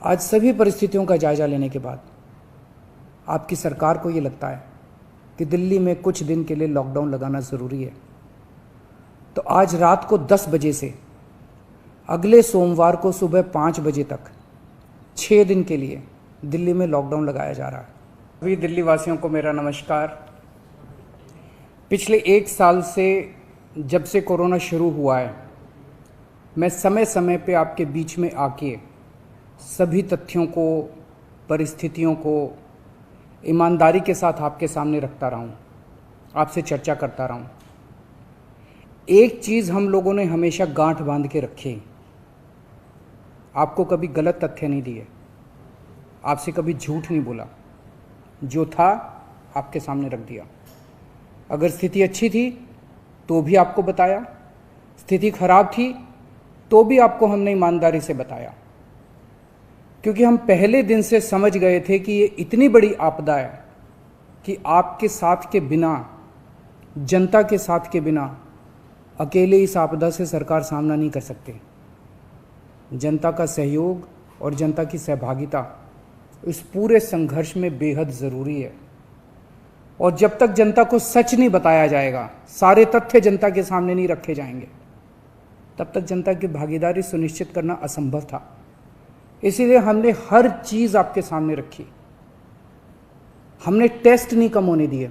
आज सभी परिस्थितियों का जायजा लेने के बाद आपकी सरकार को ये लगता है कि दिल्ली में कुछ दिन के लिए लॉकडाउन लगाना ज़रूरी है, तो आज रात को 10 बजे से अगले सोमवार को सुबह 5 बजे तक 6 दिन के लिए दिल्ली में लॉकडाउन लगाया जा रहा है। सभी दिल्ली वासियों को मेरा नमस्कार। पिछले 1 साल से जब से कोरोना शुरू हुआ है, मैं समय समय पे आपके बीच में आके सभी तथ्यों को, परिस्थितियों को ईमानदारी के साथ आपके सामने रखता रहा हूँ, आपसे चर्चा करता रहा हूँ। एक चीज़ हम लोगों ने हमेशा गांठ बांध के रखी, आपको कभी गलत तथ्य नहीं दिए, आपसे कभी झूठ नहीं बोला, जो था आपके सामने रख दिया। अगर स्थिति अच्छी थी तो भी आपको बताया, स्थिति खराब थी तो भी आपको हमने ईमानदारी से बताया, क्योंकि हम पहले दिन से समझ गए थे कि ये इतनी बड़ी आपदा है कि आपके साथ के बिना, जनता के साथ के बिना अकेले इस आपदा से सरकार सामना नहीं कर सकती। जनता का सहयोग और जनता की सहभागिता इस पूरे संघर्ष में बेहद ज़रूरी है। और जब तक जनता को सच नहीं बताया जाएगा, सारे तथ्य जनता के सामने नहीं रखे जाएंगे, तब तक जनता की भागीदारी सुनिश्चित करना असंभव था। इसीलिए हमने हर चीज़ आपके सामने रखी। हमने टेस्ट नहीं कम होने दिए।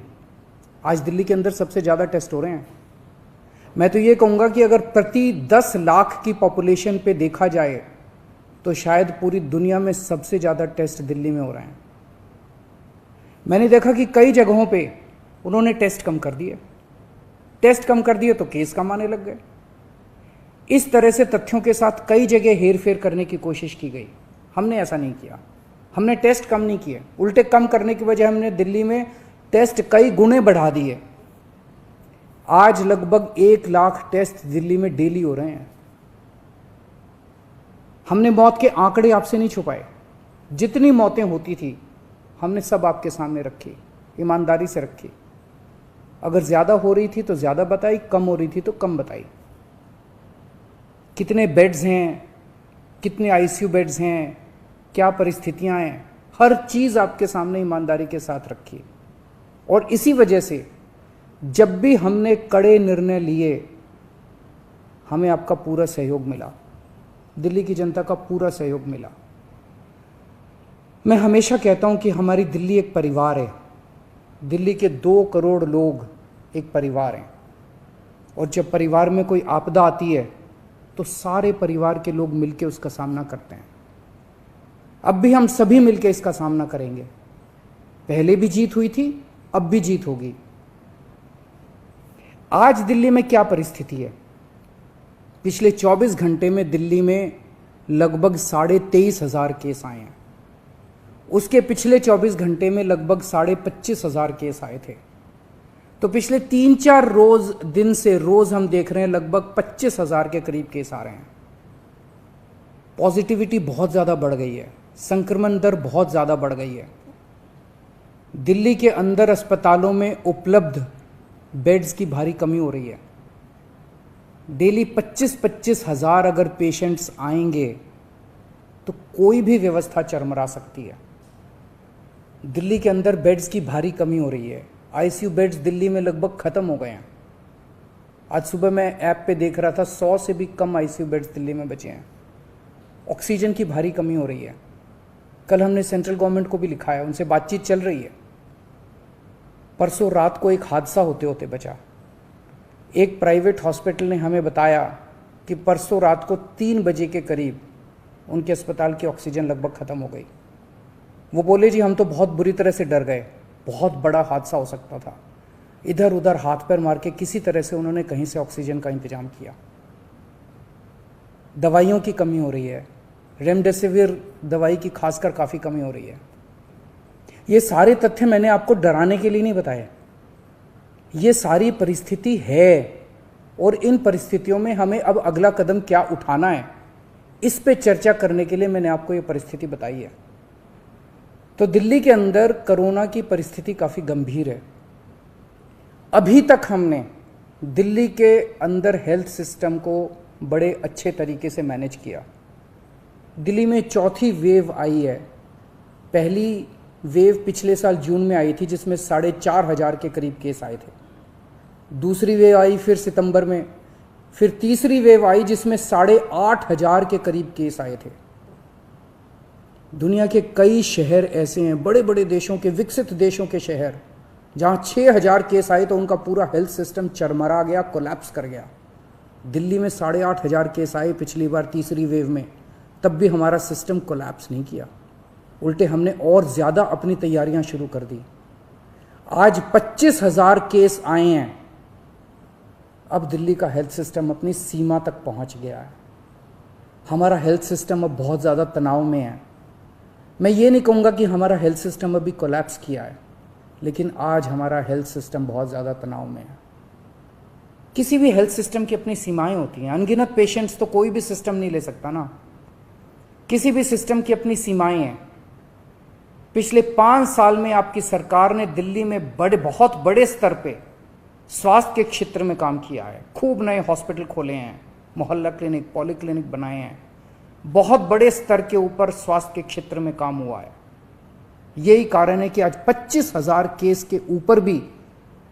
आज दिल्ली के अंदर सबसे ज़्यादा टेस्ट हो रहे हैं। मैं तो ये कहूँगा कि अगर प्रति 10 लाख की पॉपुलेशन पे देखा जाए तो शायद पूरी दुनिया में सबसे ज़्यादा टेस्ट दिल्ली में हो रहे हैं। मैंने देखा कि कई जगहों पे उन्होंने टेस्ट कम कर दिए। टेस्ट कम कर दिए तो केस कम आने लग गए। इस तरह से तथ्यों के साथ कई जगह हेरफेर करने की कोशिश की गई। हमने ऐसा नहीं किया। हमने टेस्ट कम नहीं किए, उल्टे कम करने की वजह हमने दिल्ली में टेस्ट कई गुने बढ़ा दिए। आज लगभग 1 लाख टेस्ट दिल्ली में डेली हो रहे हैं। हमने मौत के आंकड़े आपसे नहीं छुपाए। जितनी मौतें होती थी हमने सब आपके सामने रखी, ईमानदारी से रखी। अगर ज़्यादा हो रही थी तो ज़्यादा बताई, कम हो रही थी तो कम बताई। कितने बेड्स हैं, कितने आईसीयू बेड्स हैं, क्या परिस्थितियां हैं, हर चीज़ आपके सामने ईमानदारी के साथ रखी। और इसी वजह से जब भी हमने कड़े निर्णय लिए, हमें आपका पूरा सहयोग मिला, दिल्ली की जनता का पूरा सहयोग मिला। मैं हमेशा कहता हूं कि हमारी दिल्ली एक परिवार है। दिल्ली के 2 करोड़ लोग एक परिवार हैं, और जब परिवार में कोई आपदा आती है तो सारे परिवार के लोग मिलकर उसका सामना करते हैं। अब भी हम सभी मिलकर इसका सामना करेंगे। पहले भी जीत हुई थी, अब भी जीत होगी। आज दिल्ली में क्या परिस्थिति है? पिछले 24 घंटे में दिल्ली में लगभग 23,500 केस आए हैं। उसके पिछले 24 घंटे में लगभग 25,500 केस आए थे। तो पिछले 3-4 दिन से रोज हम देख रहे हैं लगभग 25,000 के करीब केस आ रहे हैं। पॉजिटिविटी बहुत ज़्यादा बढ़ गई है, संक्रमण दर बहुत ज़्यादा बढ़ गई है। दिल्ली के अंदर अस्पतालों में उपलब्ध बेड्स की भारी कमी हो रही है। डेली 25-25 हज़ार अगर पेशेंट्स आएंगे तो कोई भी व्यवस्था चरमरा सकती है। दिल्ली के अंदर बेड्स की भारी कमी हो रही है। आईसीयू बेड्स दिल्ली में लगभग ख़त्म हो गए हैं। आज सुबह मैं ऐप पे देख रहा था, 100 से भी कम आईसीयू बेड्स दिल्ली में बचे हैं। ऑक्सीजन की भारी कमी हो रही है। कल हमने सेंट्रल गवर्नमेंट को भी लिखा है, उनसे बातचीत चल रही है। परसों रात को एक हादसा होते होते बचा। एक प्राइवेट हॉस्पिटल ने हमें बताया कि परसों रात को 3 बजे के करीब उनके अस्पताल की ऑक्सीजन लगभग ख़त्म हो गई। वो बोले, जी हम तो बहुत बुरी तरह से डर गए, बहुत बड़ा हादसा हो सकता था। इधर उधर हाथ पैर मार के किसी तरह से उन्होंने कहीं से ऑक्सीजन का इंतजाम किया। दवाइयों की कमी हो रही है, रेमडेसिविर दवाई की खासकर काफ़ी कमी हो रही है। ये सारे तथ्य मैंने आपको डराने के लिए नहीं बताए। ये सारी परिस्थिति है, और इन परिस्थितियों में हमें अब अगला कदम क्या उठाना है, इस पे चर्चा करने के लिए मैंने आपको ये परिस्थिति बताई है। तो दिल्ली के अंदर कोरोना की परिस्थिति काफ़ी गंभीर है। अभी तक हमने दिल्ली के अंदर हेल्थ सिस्टम को बड़े अच्छे तरीके से मैनेज किया। दिल्ली में चौथी वेव आई है। पहली वेव पिछले साल जून में आई थी जिसमें 4,500 के करीब केस आए थे। दूसरी वेव आई फिर सितंबर में, फिर तीसरी वेव आई जिसमें 8,500 के करीब केस आए थे। दुनिया के कई शहर ऐसे हैं, बड़े बड़े देशों के, विकसित देशों के शहर, जहां 6,000 केस आए तो उनका पूरा हेल्थ सिस्टम चरमरा गया, कोलैप्स कर गया। दिल्ली में 8,500 केस आए पिछली बार तीसरी वेव में, तब भी हमारा सिस्टम कोलैप्स नहीं किया, उल्टे हमने और ज़्यादा अपनी तैयारियां शुरू कर दी। आज 25,000 केस आए हैं। अब दिल्ली का हेल्थ सिस्टम अपनी सीमा तक पहुंच गया है। हमारा हेल्थ सिस्टम अब बहुत ज़्यादा तनाव में है। मैं ये नहीं कहूँगा कि हमारा हेल्थ सिस्टम अभी कोलैप्स किया है, लेकिन आज हमारा हेल्थ सिस्टम बहुत ज़्यादा तनाव में है। किसी भी हेल्थ सिस्टम की अपनी सीमाएं होती हैं। अनगिनत पेशेंट्स तो कोई भी सिस्टम नहीं ले सकता ना। किसी भी सिस्टम की अपनी सीमाएं हैं। पिछले 5 साल में आपकी सरकार ने दिल्ली में बहुत बड़े स्तर पे स्वास्थ्य के क्षेत्र में काम किया है। खूब नए हॉस्पिटल खोले हैं, मोहल्ला क्लिनिक, पॉली क्लिनिक बनाए हैं। बहुत बड़े स्तर के ऊपर स्वास्थ्य के क्षेत्र में काम हुआ है। यही कारण है कि आज 25,000 केस के ऊपर भी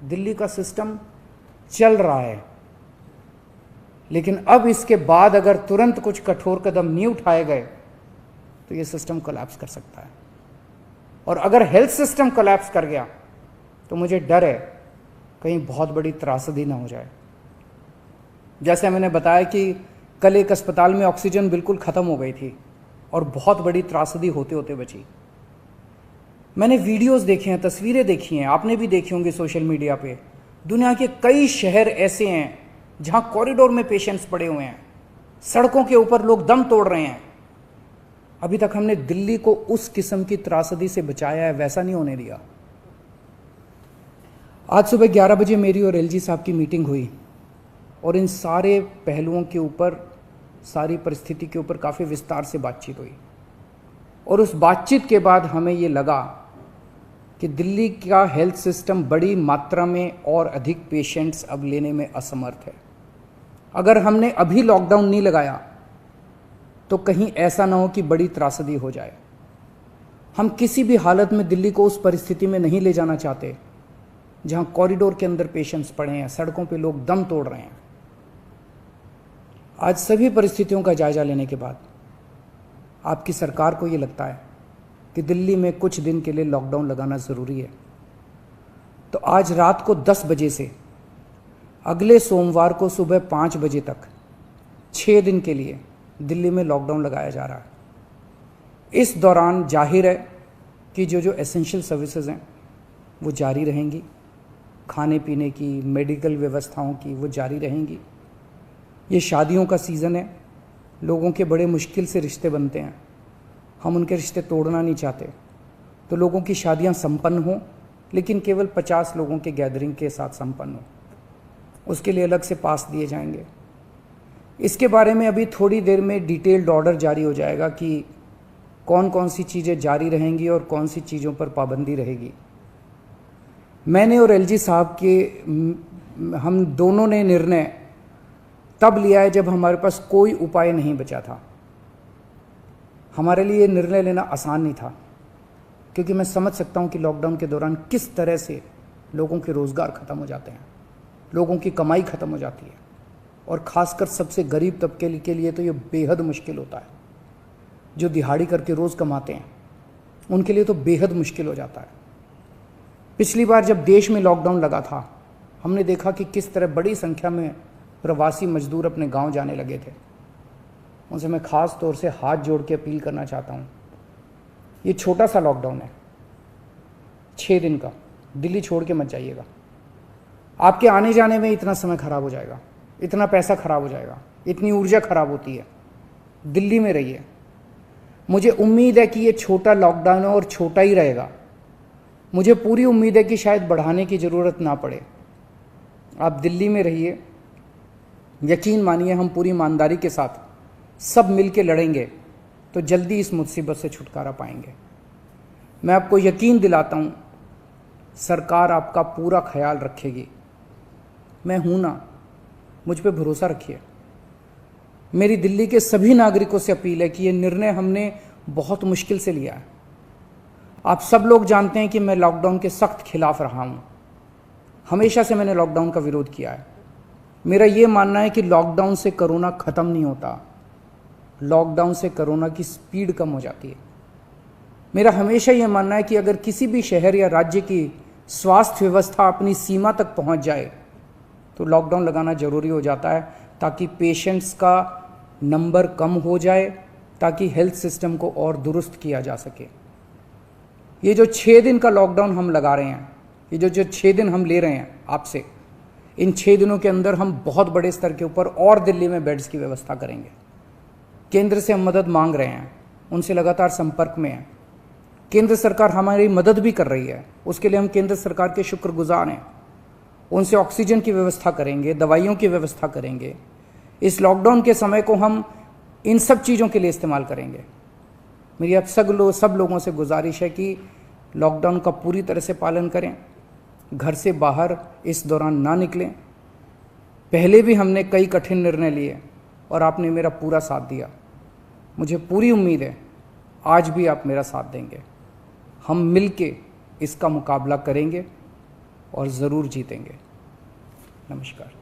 दिल्ली का सिस्टम चल रहा है। लेकिन अब इसके बाद अगर तुरंत कुछ कठोर कदम नहीं उठाए गए तो ये सिस्टम कोलैप्स कर सकता है। और अगर हेल्थ सिस्टम कोलैप्स कर गया तो मुझे डर है कहीं बहुत बड़ी त्रासदी ना हो जाए। जैसे मैंने बताया कि कल एक अस्पताल में ऑक्सीजन बिल्कुल ख़त्म हो गई थी और बहुत बड़ी त्रासदी होते होते बची। मैंने वीडियोस देखे हैं, तस्वीरें देखी हैं, आपने भी देखी होंगी सोशल मीडिया पे। दुनिया के कई शहर ऐसे हैं जहां कॉरिडोर में पेशेंट्स पड़े हुए हैं, सड़कों के ऊपर लोग दम तोड़ रहे हैं। अभी तक हमने दिल्ली को उस किस्म की त्रासदी से बचाया है, वैसा नहीं होने दिया। आज सुबह 11 बजे मेरी और एलजी साहब की मीटिंग हुई और इन सारे पहलुओं के ऊपर, सारी परिस्थिति के ऊपर काफ़ी विस्तार से बातचीत हुई। और उस बातचीत के बाद हमें ये लगा कि दिल्ली का हेल्थ सिस्टम बड़ी मात्रा में और अधिक पेशेंट्स अब लेने में असमर्थ है। अगर हमने अभी लॉकडाउन नहीं लगाया तो कहीं ऐसा ना हो कि बड़ी त्रासदी हो जाए। हम किसी भी हालत में दिल्ली को उस परिस्थिति में नहीं ले जाना चाहते जहां कॉरिडोर के अंदर पेशेंट्स पड़े हैं, सड़कों पे लोग दम तोड़ रहे हैं। आज सभी परिस्थितियों का जायजा लेने के बाद आपकी सरकार को ये लगता है कि दिल्ली में कुछ दिन के लिए लॉकडाउन लगाना ज़रूरी है, तो आज रात को 10 बजे से अगले सोमवार को सुबह 5 बजे तक 6 दिन के लिए दिल्ली में लॉकडाउन लगाया जा रहा है। इस दौरान जाहिर है कि जो एसेंशियल सर्विसेज हैं वो जारी रहेंगी, खाने पीने की, मेडिकल व्यवस्थाओं की वो जारी रहेंगी। ये शादियों का सीज़न है, लोगों के बड़े मुश्किल से रिश्ते बनते हैं, हम उनके रिश्ते तोड़ना नहीं चाहते, तो लोगों की शादियां संपन्न हों, लेकिन केवल 50 लोगों के गैदरिंग के साथ संपन्न हो। उसके लिए अलग से पास दिए जाएंगे। इसके बारे में अभी थोड़ी देर में डिटेल्ड ऑर्डर जारी हो जाएगा कि कौन कौन सी चीज़ें जारी रहेंगी और कौन सी चीज़ों पर पाबंदी रहेगी। मैंने और एलजी साहब के हम दोनों ने निर्णय तब लिया है जब हमारे पास कोई उपाय नहीं बचा था। हमारे लिए निर्णय लेना आसान नहीं था, क्योंकि मैं समझ सकता हूं कि लॉकडाउन के दौरान किस तरह से लोगों के रोज़गार ख़त्म हो जाते हैं, लोगों की कमाई ख़त्म हो जाती है, और ख़ासकर सबसे गरीब तबके के लिए तो ये बेहद मुश्किल होता है। जो दिहाड़ी करके रोज़ कमाते हैं उनके लिए तो बेहद मुश्किल हो जाता है। पिछली बार जब देश में लॉकडाउन लगा था, हमने देखा कि किस तरह बड़ी संख्या में प्रवासी मजदूर अपने गांव जाने लगे थे। उनसे मैं ख़ास तौर से हाथ जोड़ के अपील करना चाहता हूं, ये छोटा सा लॉकडाउन है, 6 दिन का, दिल्ली छोड़ के मत जाइएगा। आपके आने जाने में इतना समय खराब हो जाएगा, इतना पैसा खराब हो जाएगा, इतनी ऊर्जा खराब होती है। दिल्ली में रहिए। मुझे उम्मीद है कि ये छोटा लॉकडाउन है और छोटा ही रहेगा। मुझे पूरी उम्मीद है कि शायद बढ़ाने की ज़रूरत ना पड़े। आप दिल्ली में रहिए। यकीन मानिए, हम पूरी ईमानदारी के साथ सब मिल के लड़ेंगे तो जल्दी इस मुसीबत से छुटकारा पाएंगे। मैं आपको यकीन दिलाता हूँ, सरकार आपका पूरा ख्याल रखेगी। मैं हूँ ना, मुझ पे भरोसा रखिए। मेरी दिल्ली के सभी नागरिकों से अपील है कि ये निर्णय हमने बहुत मुश्किल से लिया है। आप सब लोग जानते हैं कि मैं लॉकडाउन के सख्त खिलाफ रहा हूं। हमेशा से मैंने लॉकडाउन का विरोध किया है। मेरा ये मानना है कि लॉकडाउन से कोरोना खत्म नहीं होता, लॉकडाउन से कोरोना की स्पीड कम हो जाती है। मेरा हमेशा ये मानना है कि अगर किसी भी शहर या राज्य की स्वास्थ्य व्यवस्था अपनी सीमा तक पहुंच जाए तो लॉकडाउन लगाना जरूरी हो जाता है, ताकि पेशेंट्स का नंबर कम हो जाए, ताकि हेल्थ सिस्टम को और दुरुस्त किया जा सके। ये जो 6 दिन का लॉकडाउन हम लगा रहे हैं, ये जो 6 दिन हम ले रहे हैं आपसे, इन 6 दिनों के अंदर हम बहुत बड़े स्तर के ऊपर और दिल्ली में बेड्स की व्यवस्था करेंगे। केंद्र से हम मदद मांग रहे हैं, उनसे लगातार संपर्क में हैं। केंद्र सरकार हमारी मदद भी कर रही है, उसके लिए हम केंद्र सरकार के शुक्रगुजार हैं। उनसे ऑक्सीजन की व्यवस्था करेंगे, दवाइयों की व्यवस्था करेंगे। इस लॉकडाउन के समय को हम इन सब चीज़ों के लिए इस्तेमाल करेंगे। मेरी अब सब लोगों से गुजारिश है कि लॉकडाउन का पूरी तरह से पालन करें, घर से बाहर इस दौरान ना निकलें। पहले भी हमने कई कठिन निर्णय लिए और आपने मेरा पूरा साथ दिया। मुझे पूरी उम्मीद है आज भी आप मेरा साथ देंगे। हम मिलके इसका मुकाबला करेंगे और ज़रूर जीतेंगे। नमस्कार।